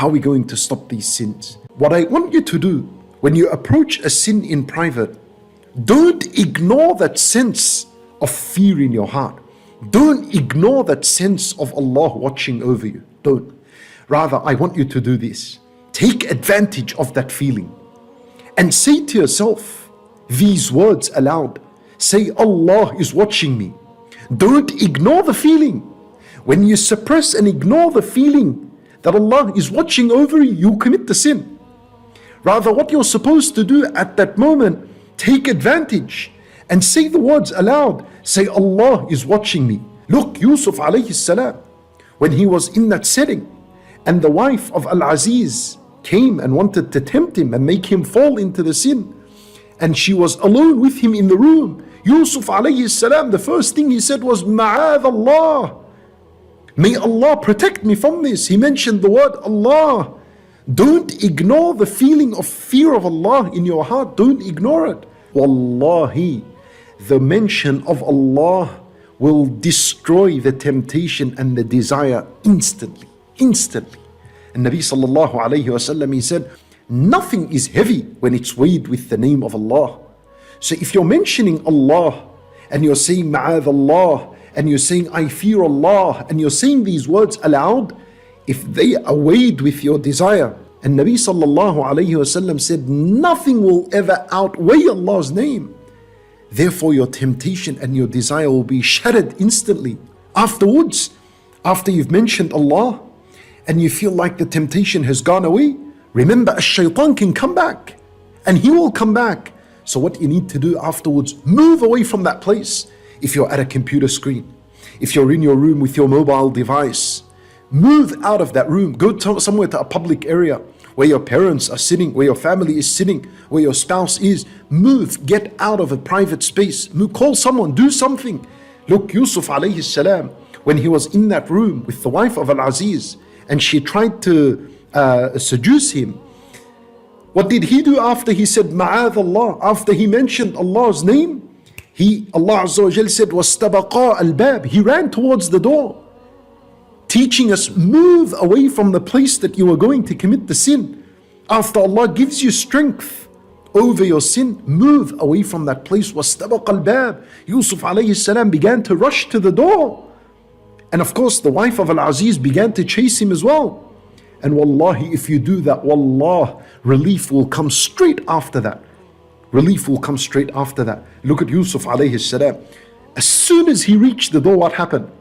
How are we going to stop these sins? What I want you to do, when you approach a sin in private, don't ignore that sense of fear in your heart. Don't ignore that sense of Allah watching over you. Don't. Rather, I want you to do this. Take advantage of that feeling and say to yourself these words aloud. Say, Allah is watching me. Don't ignore the feeling. When you suppress and ignore the feeling that Allah is watching over you, you commit the sin. Rather, what you're supposed to do at that moment, take advantage and say the words aloud. Say, Allah is watching me. Look, Yusuf alayhi salam, when he was in that setting and the wife of Al-Aziz came and wanted to tempt him and make him fall into the sin, and she was alone with him in the room, Yusuf alayhi salam, the first thing he said was, Ma'adh Allah. May Allah protect me from this. He mentioned the word Allah. Don't ignore the feeling of fear of Allah in your heart. Don't ignore it. Wallahi, the mention of Allah will destroy the temptation and the desire instantly. Instantly. And Nabi sallallahu alayhi wasallam, he said, nothing is heavy when it's weighed with the name of Allah. So if you're mentioning Allah and you're saying Ma'adh Allah, and you're saying I fear Allah, and you're saying these words aloud, if they are weighed with your desire, and Nabi sallallahu alayhi wasallam said nothing will ever outweigh Allah's name, therefore your temptation and your desire will be shattered instantly. Afterwards, after you've mentioned Allah and you feel like the temptation has gone away, remember ash-shaytan can come back, and he will come back. So what you need to do afterwards, move away from that place. If you're at a computer screen, if you're in your room with your mobile device, move out of that room. Go somewhere to a public area where your parents are sitting, where your family is sitting, where your spouse is. Move, get out of a private space. Move, call someone, do something. Look, Yusuf alayhi salam, when he was in that room with the wife of Al-Aziz, and she tried to seduce him, what did he do after he said Ma'adh Allah? After he mentioned Allah's name, Allah Azza wa Jal said, وَاسْتَبَقَا الْبَابِ. He ran towards the door, teaching us, move away from the place that you are going to commit the sin. After Allah gives you strength over your sin, move away from that place. وَاسْتَبَقَا الْبَابِ. Yusuf alayhi salam began to rush to the door. And of course, the wife of Al-Aziz began to chase him as well. And wallahi, if you do that, wallah, relief will come straight after that. Relief will come straight after that. Look at Yusuf alayhi salam. As soon as he reached the door, what happened?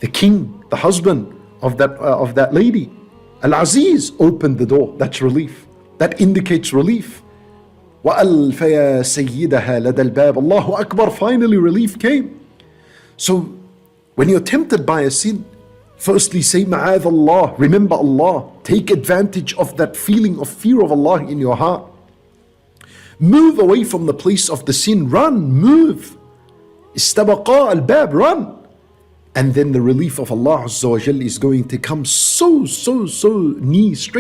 The king, the husband of that lady, Al-Aziz, opened the door. That's relief. That indicates relief. وَأَلْفَ يَا سَيِّدَهَا لَدَى الْبَابِ. Allahu Akbar, finally relief came. So when you're tempted by a sin, firstly say Ma'adh Allah, remember Allah. Take advantage of that feeling of fear of Allah in your heart. Move away from the place of the sin. Run, move. Istabaqa al-bab, run. And then the relief of Allah Azza wa Jal is going to come so near, straight